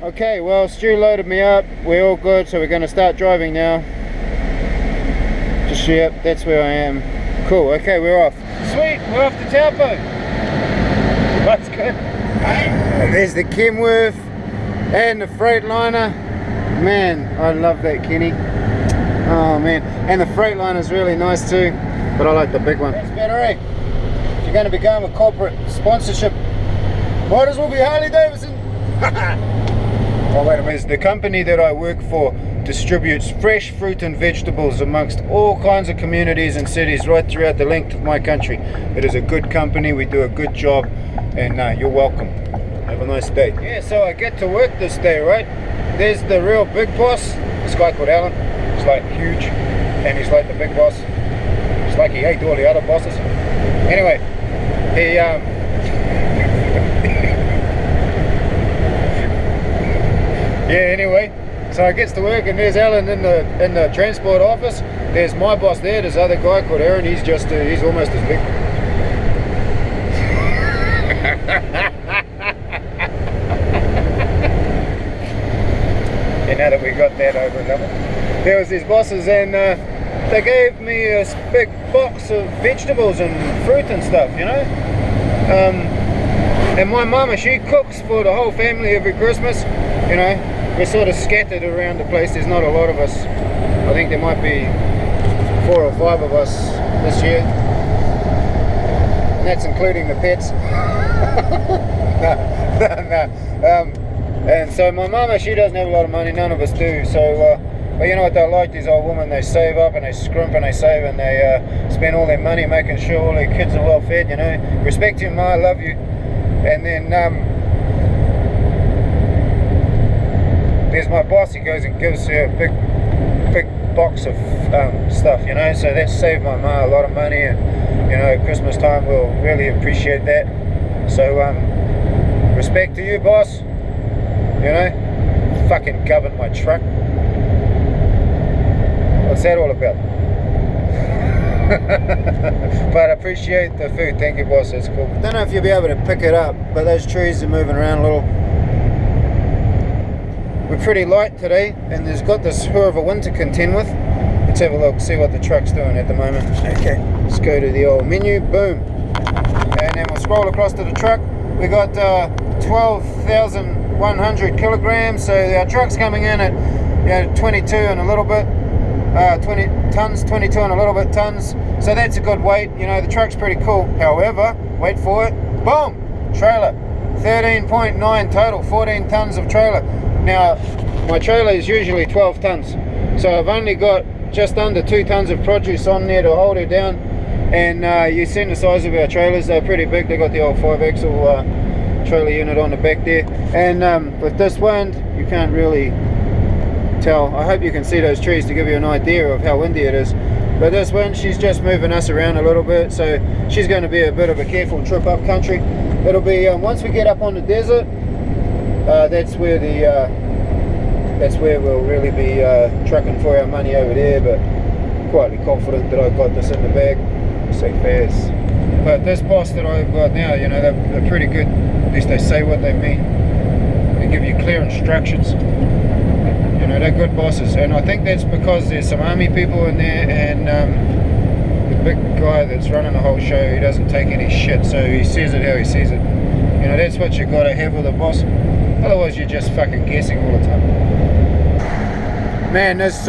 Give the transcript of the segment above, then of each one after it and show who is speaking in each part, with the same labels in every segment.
Speaker 1: Okay, well, Stu loaded me up. We're all good, so we're going to start driving now. Just, yep, that's where I am. Cool, okay, we're off. Sweet, we're off to Taupo. That's good. There's the Kenworth and the Freightliner. Man, I love that Kenny. Oh man, and the Freightliner's really nice too, but I like the big one. That's better, eh? If you're going to be going with corporate sponsorship, might as well be Harley Davidson. Oh wait a minute. The company that I work for distributes fresh fruit and vegetables amongst all kinds of communities and cities right throughout the length of my country. It is a good company, we do a good job, and you're welcome. Have a nice day. Yeah, so I get to work this day, right? There's the real big boss, this guy called Alan. He's like huge, and he's like the big boss. It's like he hates all the other bosses. Anyway, he yeah, anyway, so I gets to work, and there's Alan in the transport office. There's my boss there, this other guy called Aaron. He's just he's almost as big. And now that we got that over and done with, there was these bosses, and they gave me a big box of vegetables and fruit and stuff, you know. And my mama, she cooks for the whole family every Christmas, you know. We're sort of scattered around the place. There's not a lot of us. I think there might be 4 or 5 of us this year, and that's including the pets. No. And so my mama, she doesn't have a lot of money, none of us do, so but you know what they're like, these old women, they save up and they scrimp and they save, and they spend all their money making sure all their kids are well fed, you know. Respect you, Ma, I love you. And then there's my boss. He goes and gives her a big box of stuff, you know, so that saved my Ma a lot of money, and you know, Christmas time we'll really appreciate that. So respect to you, boss, you know. Fucking govern my truck. What's that all about? But I appreciate the food, thank you, boss, that's cool. Don't know if you'll be able to pick it up, but those trees are moving around a little. We're pretty light today, and there's got this whore of a wind to contend with. Let's have a look, see what the truck's doing at the moment. Okay, let's go to the old menu, boom. And then we'll scroll across to the truck. We got 12,100 kilograms, so our truck's coming in at, you know, 22 and a little bit. 20 tons, 22 and a little bit tons, so that's a good weight, you know. The truck's pretty cool. However, wait for it, boom, trailer, 13.9 total, 14 tons of trailer. Now my trailer is usually 12 tons, so I've only got just under 2 tons of produce on there to hold it down. And you've seen the size of our trailers, they're pretty big. They got the old 5-axle trailer unit on the back there, and with this wind you can't really tell. I hope you can see those trees to give you an idea of how windy it is. But this wind, she's just moving us around a little bit, so she's going to be a bit of a careful trip up country. It'll be once we get up on the desert, that's where we'll really be trucking for our money over there. But quietly confident that I've got this in the bag, safe as. But this boss that I've got now, you know, they're pretty good. At least they say what they mean. They give you clear instructions. You know, they're good bosses, and I think that's because there's some army people in there, and the big guy that's running the whole show, he doesn't take any shit, so he says it how he sees it. You know, that's what you gotta have with a boss. Otherwise you're just fucking guessing all the time. Man, this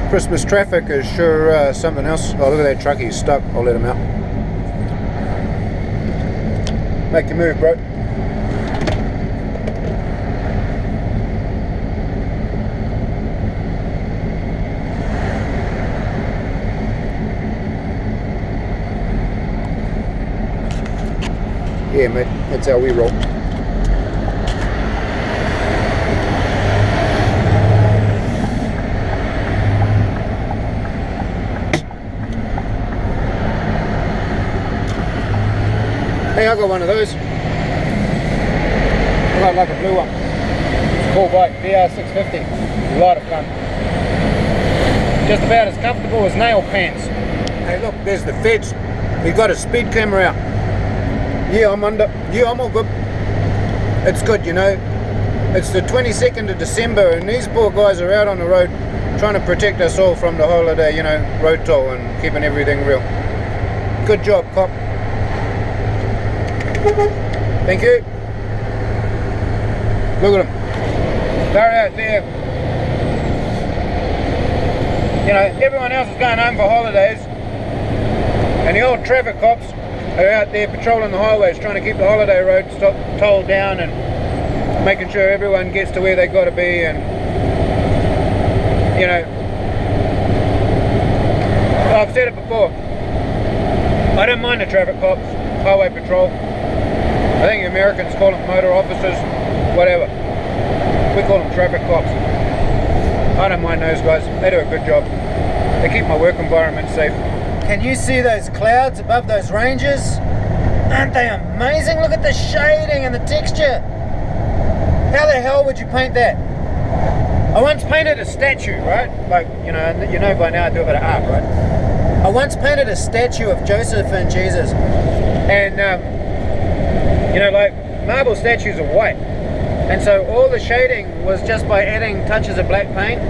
Speaker 1: Christmas traffic is sure something else. Oh, look at that truck, he's stuck. I'll let him out. Make your move, bro. Yeah, mate, that's how we roll. Hey, I got one of those. I got like a blue one. It's a cool bike, VR650. A lot of fun. Just about as comfortable as nail pants. Hey, look, there's the feds. He got a speed camera out. Yeah, I'm under. Yeah, I'm all good. it's good, you know. It's the 22nd of December and these poor guys are out on the road trying to protect us all from the holiday, you know, road toll and keeping everything real. Good job, cop. Thank you. Look at them. They're out there. You know, everyone else is going home for holidays and the old traffic cops are out there patrolling the highways trying to keep the holiday roads tolled down and making sure everyone gets to where they got to be. And you know, I've said it before, I don't mind the traffic cops, highway patrol. I think the Americans call them motor officers, whatever. We call them traffic cops. I don't mind those guys, they do a good job. They keep my work environment safe. Can you see those clouds above those ranges? Aren't they amazing? Look at the shading and the texture. How the hell would you paint that? I once painted a statue, right? Like, you know by now I do a bit of art, right? I once painted a statue of Joseph and Jesus. And, you know, like, marble statues are white. And so all the shading was just by adding touches of black paint.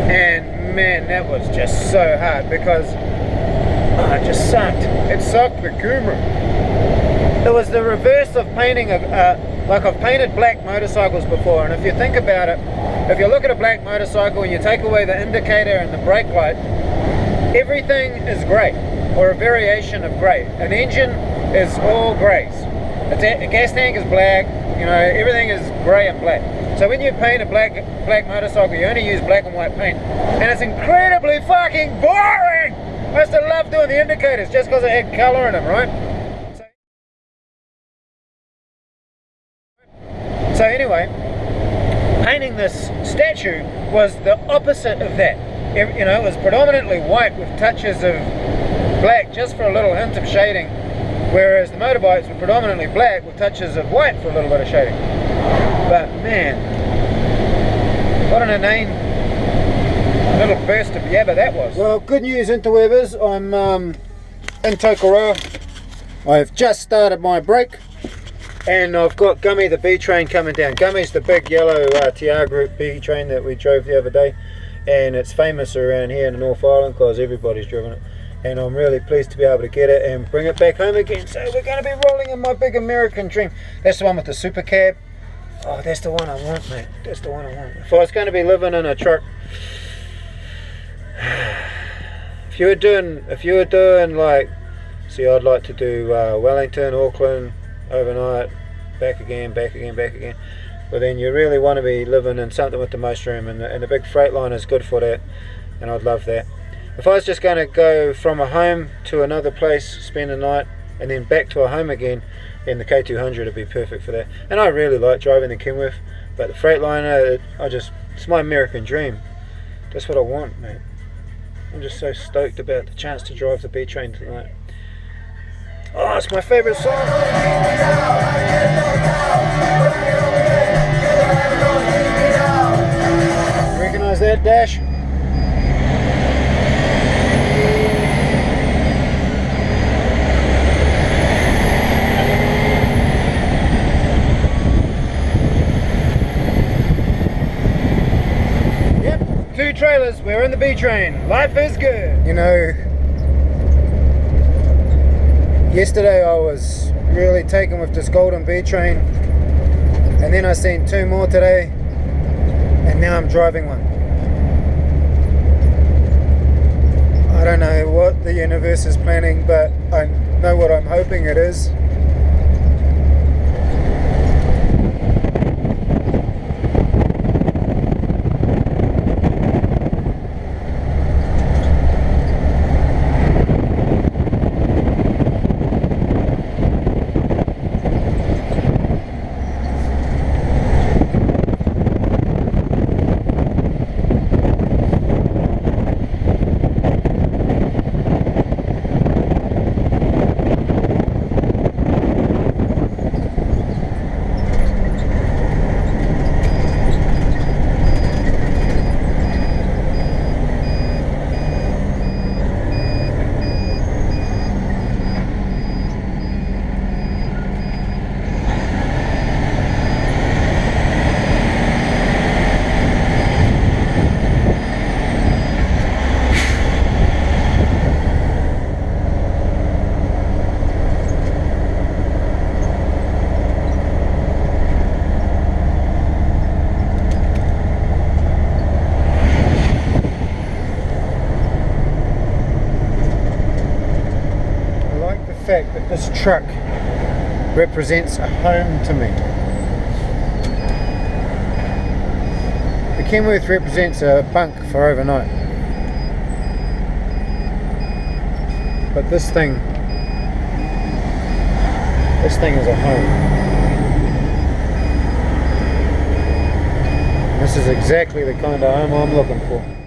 Speaker 1: And man, that was just so hard because it just sucked. It sucked the camera. It was the reverse of painting like I've painted black motorcycles before, and if you think about it, if you look at a black motorcycle and you take away the indicator and the brake light, everything is grey, or a variation of grey. An engine is all greys. A gas tank is black, you know, everything is grey and black. So when you paint a black motorcycle, you only use black and white paint, and it's incredibly fucking boring! I used to love doing the indicators just because it had colour in them, right? So anyway, painting this statue was the opposite of that. You know, it was predominantly white with touches of black just for a little hint of shading, whereas the motorbikes were predominantly black with touches of white for a little bit of shading. But man, what an inane little burst of yabba that was. Well, good news, interwebbers. I'm in Tokoroa. I've just started my brake. And I've got Gummy the B train coming down. Gummy's the big yellow TR Group B train that we drove the other day, and it's famous around here in the North Island because everybody's driven it. And I'm really pleased to be able to get it and bring it back home again. So we're going to be rolling in my big American dream. That's the one with the super cab. Oh, that's the one I want, mate. That's the one I want. If I was going to be living in a truck, if you were doing like, see, I'd like to do Wellington, Auckland, overnight, back again. Well, then you really want to be living in something with the most room, and the big Freightliner is good for that, and I'd love that. If I was just going to go from a home to another place, spend the night, and then back to a home again, then the K200 would be perfect for that. And I really like driving the Kenworth, but the Freightliner, it's my American dream. That's what I want, mate. I'm just so stoked about the chance to drive the B train tonight. Oh, it's my favourite song. Recognise that, Dash? Yep, 2 trailers, we're in the B train. Life is good. You know, yesterday I was really taken with this golden B train, and then I seen 2 more today, and now I'm driving one. I don't know what the universe is planning, but I know what I'm hoping it is. fact that this truck represents a home to me. The Kenworth represents a bunk for overnight, but this thing is a home. This is exactly the kind of home I'm looking for.